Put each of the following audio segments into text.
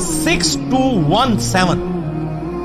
6217,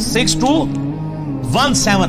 6217।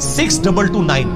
6229,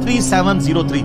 3703।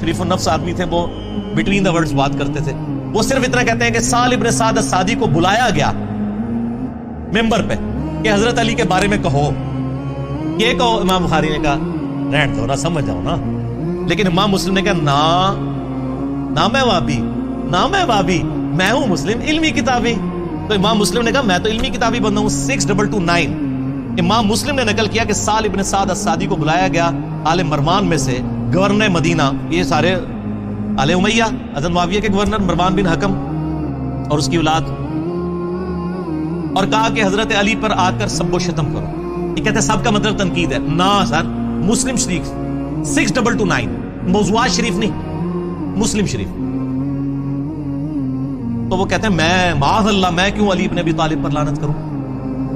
شریف النفس آدمی تھے, وہ بٹوین دا ورڈز بات کرتے تھے. وہ صرف اتنا کہتے ہیں کہ سال ابن سعد السعدی کو بلایا گیا ممبر پہ کہ حضرت علی کے بارے میں کہو. یہ کہو. امام بخاری نے کہا رہن دو نا, سمجھ جاؤ نا. لیکن امام مسلم نے کہا نہ میں وابی, نہ میں وابی, میں ہوں مسلم علمی کتابی. تو امام مسلم نے کہا میں تو علمی کتابی بندہ ہوں. 6229 امام مسلم نے نقل کیا کہ سال ابن سعد السعدی کو بلایا گیا آل مرمان میں سے, گورنر مدینہ, یہ سارے آل امیہ, حضرت معاویہ کے گورنر مروان بن حکم اور اس کی اولاد, اور کہا کہ حضرت علی پر آ کر سب و شتم کرو. یہ کہتے ہیں سب کا مطلب تنقید ہے. نا سر, مسلم شریف 6229, موضوعات شریف نہیں, مسلم شریف. تو وہ کہتے ہیں میں معاذ اللہ, میں کیوں علی ابن ابی طالب پر لعنت کروں.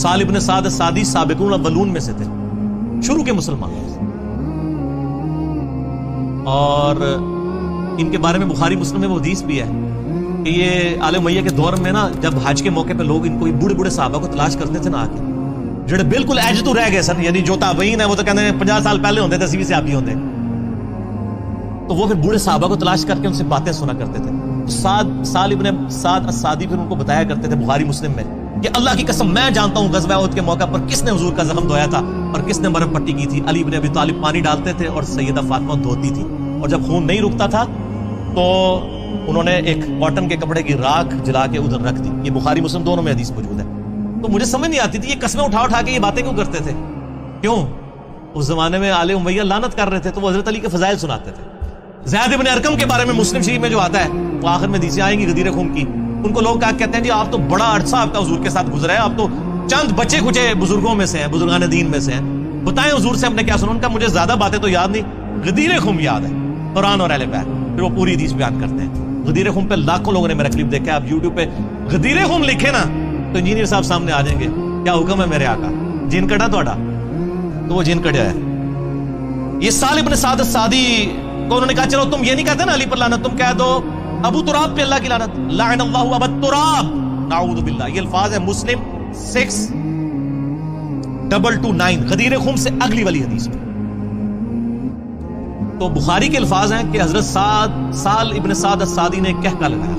سال ابن سعد السعدی سابقون اولون میں سے تھے, شروع کے مسلمان. اور ان کے بارے میں بخاری مسلم میں وہ حدیث بھی ہے کہ یہ آل امیہ کے دور میں نا, جب حج کے موقع پہ لوگ ان کو بوڑھے بوڑھے صحابہ کو تلاش کرتے تھے نا آ کے, جڑے بالکل ایج تو رہ گئے سن, یعنی جو تابعین ہیں وہ تو کہتے ہیں 50 سال پہلے ہوتے تھے, 80 سے آپ ہی ہوتے, تو وہ پھر بوڑھے صحابہ کو تلاش کر کے ان سے باتیں سنا کرتے تھے. سال ابن سعد السعدی پھر ان کو بتایا کرتے تھے بخاری مسلم میں کہ اللہ کی قسم میں جانتا ہوں غزوہ احد کے موقع پر کس نے حضور کا زخم دھویا تھا اور کس نے مرہم پٹی کی تھی. علی ابن ابی طالب پانی ڈالتے تھے اور سیدہ فاطمہ دھوتی تھی, اور جب خون نہیں رکتا تھا تو انہوں نے ایک کاٹن کے کپڑے کی راکھ جلا کے ادھر رکھ دی. یہ بخاری مسلم دونوں میں حدیث موجود ہے. تو مجھے سمجھ نہیں آتی تھی یہ قسمیں اٹھا اٹھا کے یہ باتیں کیوں کرتے تھے. کیوں؟ اس زمانے میں آل امیہ لعنت کر رہے تھے, تو وہ حضرت علی کے فضائل سناتے تھے. زید ابن ارقم کے بارے میں مسلم شریف میں جو آتا ہے, وہ آخر میں حدیثیں آئیں گی غدیر خون کی, ان کو لوگ کہتے ہیں جی آپ تو بڑا عرصہ آپ کا حضور کے ساتھ گزرا ہے, آپ تو چند بچے کچے بزرگوں میں سے ہیں, بزرگان دین میں سے ہیں, بتائیں حضور سے ہم نے کیا سنا. ان کا مجھے زیادہ باتیں تو یاد نہیں, غدیر خون یاد ہے, قرآن اور اہل بیت. پھر وہ پوری حدیث بیان کرتے ہیں. غدیر خون پہ لاکھوں لوگوں نے میرا کلپ دیکھا ہے. آپ یوٹیوب پہ غدیر خون لکھے نا تو انجینئر صاحب سامنے آ جائیں گے, کیا حکم ہے میرے آقا, جن کٹا توڑا, تو وہ جن کٹیا ہے. یہ سال ابن سعد السعدی کو انہوں نے کہا چلو تم یہ نہیں کہتے نا علی پر لعنت, تم کہہ دو ابو تراب پہ اللہ کی لعنت, لعن اللہ ابا تراب, نعوذ باللہ. یہ الفاظ ہے مسلم 6229 غدیر خم سے اگلی والی حدیث میں. تو بخاری کے الفاظ ہیں کہ حضرت سال ابن سعد السعدی نے کہکا لگایا,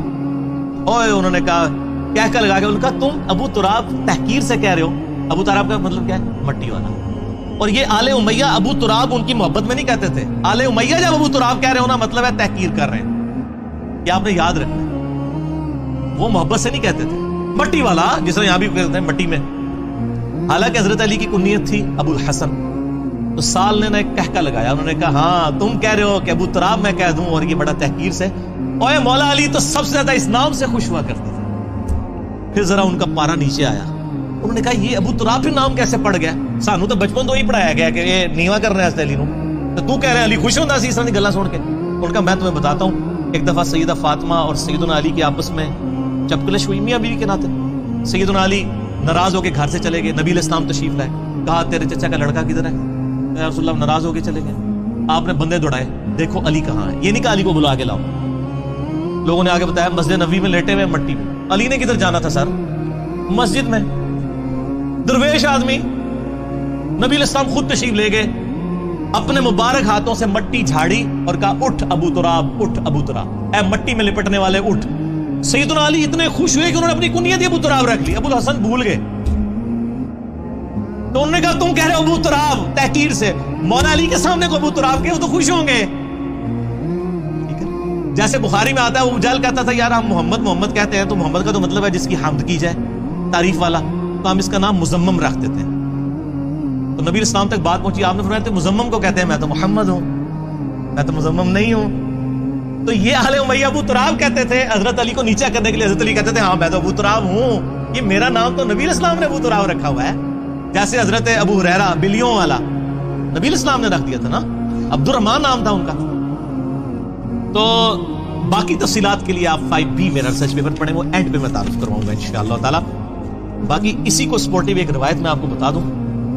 اوے انہوں نے کہا کہکا لگا کے, انہوں نے کہا تم ابو تراب تحقیر سے کہہ رہے ہو. ابو تراب کا مطلب کیا ہے؟ مٹی والا. اور یہ آل امیہ ابو تراب ان کی محبت میں نہیں کہتے تھے. آل امیہ جب ابو تراب کہہ رہے ہو نا, مطلب ہے تحقیر کر رہے ہیں. یہ آپ نے یاد رکھنا ہے, وہ محبت سے نہیں کہتے تھے. مٹی والا جس طرح یہاں بھی کہتے ہیں مٹی میں, حالانکہ حضرت علی کی کنیت تھی ابو الحسن. تو سال نے ایک کہکا لگایا, انہوں نے کہا ہاں تم کہہ رہے ہو کہ ابو تراب میں کہہ دوں, اور یہ بڑا تحقیر سے. اوے مولا علی تو سب سے زیادہ اس نام سے خوش ہوا کرتے تھے. پھر ذرا ان کا پارا نیچے آیا, انہوں نے کہا یہ ابو تراب پھر نام کیسے پڑ گیا, سانو تو بچپن تو ہی پڑھایا گیا کہ یہ نیوا کر رہے ہیں علی نو, تو کہہ رہے علی خوش ہوتا سی اس طرح کی گلاں سن کے. ان کا میں تمہیں بتاتا ہوں, ایک دفعہ سیدہ فاطمہ اور سیدنا علی کی آپس میں چپکلش ہوئی, میاں بیوی کے ناطے. سیدنا علی ناراض ہو کے گھر سے چلے گئے, نبی علیہ السلام تشریف لائے, کہا تیرے چچا کا لڑکا کدھر ہے؟ یا رسول اللہ ناراض ہو کے چلے گئے. آپ نے بندے دوڑائے, دیکھو علی کہاں ہے. یہ نہیں کہا علی کو بلا کے لاؤ. لوگوں نے آگے بتایا مسجد نبوی میں لیٹے ہوئے مٹی میں. علی نے کدھر جانا تھا سر؟ مسجد میں. درویش آدمی, نبی علیہ السلام خود تشریف لے گئے, اپنے مبارک ہاتھوں سے مٹی جھاڑی اور کہا اٹھ ابو تراب, اٹھ ابو تراب, اے مٹی میں لپٹنے والے اٹھ. سیدنا علی اتنے خوش ہوئے کہ انہوں نے اپنی کنیت ابو تراب رکھ لی, ابو الحسن بھول گئے. تو انہوں نے کہا تم کہہ رہے ہو ابو تراب تحقیر سے, مولا علی کے سامنے کو ابو تراب کے, وہ تو خوش ہوں گے. جیسے بخاری میں آتا ہے, وہ جل کہتا تھا یار ہم محمد کہتے ہیں, تو محمد کا تو مطلب ہے جس کی حمد کی جائے, تعریف والا, تو ہم اس کا نام مزمم رکھ دیتے ہیں. تو نبی اسلام تک بات پہنچی, آپ نے فرمایا مزمم کو کہتے ہیں, میں تو محمد ہوں, میں تو مزمم نہیں ہوں. تو یہ اہل امیہ ابو تراب کہتے تھے حضرت علی کو نیچا کرنے کے لیے. حضرت علی کہتے تھے ہاں میں تو ابو تراب ہوں, یہ میرا نام تو نبی الاسلام نے ابو تراب رکھا ہوا ہے. جیسے حضرت ابو ہریرہ بلیوں والا نبی الاسلام نے رکھ دیا تھا نا, عبد الرحمن نام تھا ان کا. تو باقی تفصیلات کے لیے آپ 5B میرا ریسرچ پیپر پڑھیں, وہ اینڈ پہ میں تعارف کرواؤں گا انشاءاللہ تعالی. باقی اسی کو سپورٹیو ایک روایت میں آپ کو بتا دوں,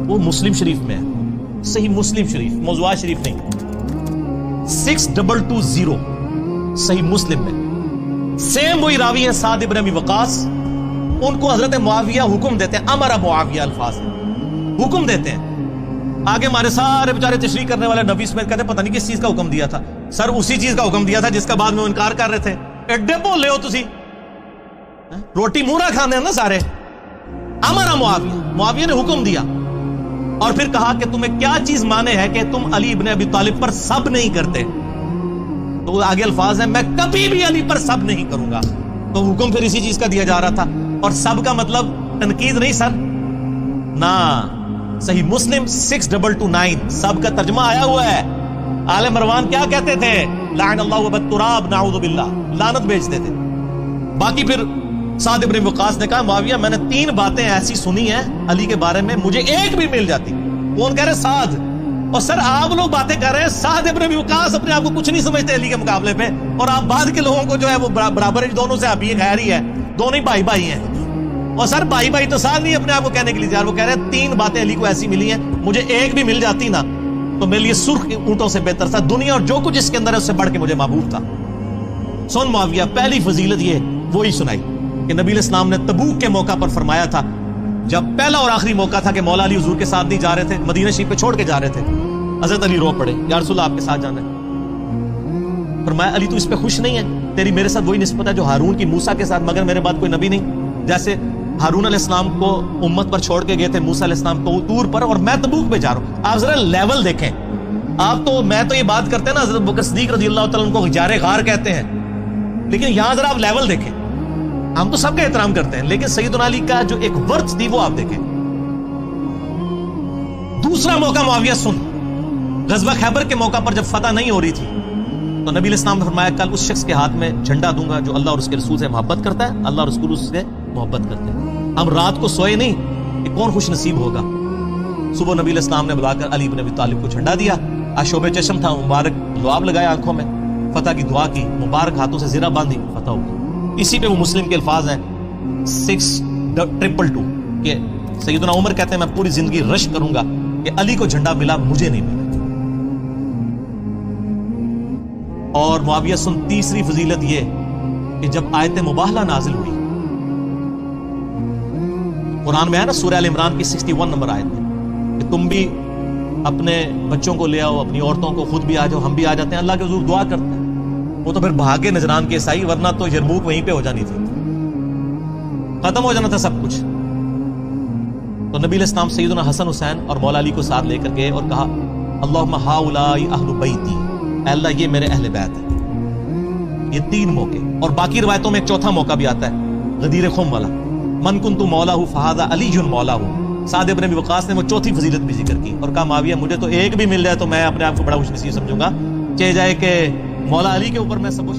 وہ مسلم شریف میں ہے, صحیح مسلم شریف, موضوعات شریف نہیں, 6220 صحیح مسلم میں. سیم وہی راوی ہیں سعد ابن ابی وقاص, ان کو حضرت معاویہ حکم دیتے ہیں, امر معاویہ الفاظ ہیں, حکم دیتے ہیں. آگے ہمارے سارے بیچارے تشریح کرنے والے نبی سمیت کہتے ہیں پتہ نہیں کس چیز کا حکم دیا تھا. سر اسی چیز کا حکم دیا تھا جس کا بعد میں وہ انکار کر رہے تھے. ایڈے بولے ہو تسی, روٹی مورا کھانے ہیں نا سارے. امرا معاویہ نے حکم دیا اور پھر کہا کہ تمہیں کیا چیز مانے ہے کہ تم علی ابن ابی طالب پر سب نہیں کرتے. تو آگے الفاظ ہیں میں کبھی بھی علی پر سب نہیں کروں گا. تو حکم پھر اسی چیز کا دیا جا رہا تھا. اور سب کا مطلب تنقید نہیں سر, نا. صحیح مسلم 6229 سب کا ترجمہ آیا ہوا ہے. آل مروان کیا کہتے تھے؟ لعن اللہ ابا التراب نعوذ باللہ, لعنت بھیجتے تھے. باقی پھر سعد ابن وقاص نے کہا معاویہ میں نے 3 باتیں ایسی سنی ہیں علی کے بارے میں, مجھے ایک بھی مل جاتی. کون کہہ رہے؟ سعد. اور سر آپ لوگ باتیں کر رہے ہیں, سعد ابن وقاص اپنے آپ کو کچھ نہیں سمجھتے علی کے مقابلے پہ, اور آپ بعد کے لوگوں کو جو ہے وہ برابر ہے, دونوں سے ابھی خیر ہی ہے, دونوں ہی بھائی بھائی ہیں. اور سر بھائی بھائی تو سعد نہیں اپنے آپ کو کہنے کے لیے تیار, وہ کہہ رہے ہیں 3 باتیں علی کو ایسی ملی ہیں, مجھے ایک بھی مل جاتی نا تو میرے لیے سرخ اونٹوں سے بہتر تھا. دنیا اور جو کچھ اس کے اندر ہے اس سے بڑھ کے مجھے محبوب تھا. سن معاویہ, پہلی فضیلت یہ وہی سنائی کہ نبی علیہ السلام نے تبوک کے موقع پر فرمایا تھا, جب پہلا اور آخری موقع تھا کہ مولا علی حضور کے ساتھ نہیں جا رہے تھے, مدینہ شریف پہ چھوڑ کے جا رہے تھے. حضرت علی رو پڑے, یا رسول اللہ آپ کے ساتھ جانا ہے. فرمایا علی تو اس پہ خوش نہیں ہے, تیری میرے ساتھ وہی نسبت ہے جو ہارون کی موسیٰ کے ساتھ, مگر میرے بعد کوئی نبی نہیں. جیسے ہارون علیہ السلام کو امت پر چھوڑ کے گئے تھے موسیٰ علیہ السلام کو طور پر, اور میں تبوک پہ جا رہا ہوں. آپ ذرا لیول دیکھیں. آپ تو میں تو یہ بات کرتے ہیں نا, حضرت بکر صدیق رضی اللہ تعالیٰ عنہ کو غار غار کہتے ہیں, لیکن یہاں ذرا آپ لیول دیکھیں. ہم تو سب کا احترام کرتے ہیں, لیکن سیدنا علی کا جو ایک ورث تھی وہ آپ دیکھیں. دوسرا موقع معاویہ سن, غزوہ خیبر کے موقع پر جب فتح نہیں ہو رہی تھی تو نبی علیہ السلام نے فرمایا کل اس شخص کے ہاتھ میں جھنڈا دوں گا جو اللہ اور اس کے رسول سے محبت کرتا ہے, اللہ اور رسول اس سے محبت کرتے ہیں. ہم رات کو سوئے نہیں کہ کون خوش نصیب ہوگا. صبح نبی علیہ السلام نے بلا کر علی بن ابی طالب کو جھنڈا دیا, آشوب چشم تھا, مبارک لعاب لگائے آنکھوں میں, فتح کی دعا کی, مبارک ہاتھوں سے زرہ باندھی, فتح ہو گئی. اسی پہ وہ مسلم کے الفاظ ہیں 6222 کہ سیدنا عمر کہتے ہیں میں پوری زندگی رش کروں گا کہ علی کو جھنڈا ملا, مجھے نہیں ملا. اور معاویہ سن, تیسری فضیلت یہ کہ جب آیت مباہلہ نازل ہوئی, قرآن میں ہے نا سورہ ال عمران کی 61 نمبر آیت میں کہ تم بھی اپنے بچوں کو لے آؤ, اپنی عورتوں کو, خود بھی آ جاؤ, ہم بھی آ جاتے ہیں, اللہ کے حضور دعا کرتے ہیں. وہ تو پھر بھاگے نجران کے عیسائی, ورنہ تو یرموک وہیں پہ ہو جانی تھی, ختم ہو جانا تھا سب کچھ. تو نبی علیہ السلام سیدنا حسن حسین اور مولا علی کو ساتھ لے کر گئے اور کہا اللہم ہاؤلائی اہل بیتی, اے اللہ یہ میرے اہل بیت ہیں. یہ 3 موقع, اور باقی روایتوں میں ایک چوتھا موقع بھی آتا ہے غدیر خم والا, من کنت مولا فہذا علی مولا. سعد ابن ابی وقاص نے وہ چوتھی فضیلت بھی ذکر کی اور کہا معاویہ مجھے تو ایک بھی مل جائے تو میں اپنے آپ کو بڑا خوش نصیب سمجھوں گا, چاہے جائے کہ مولا علی کے اوپر میں سب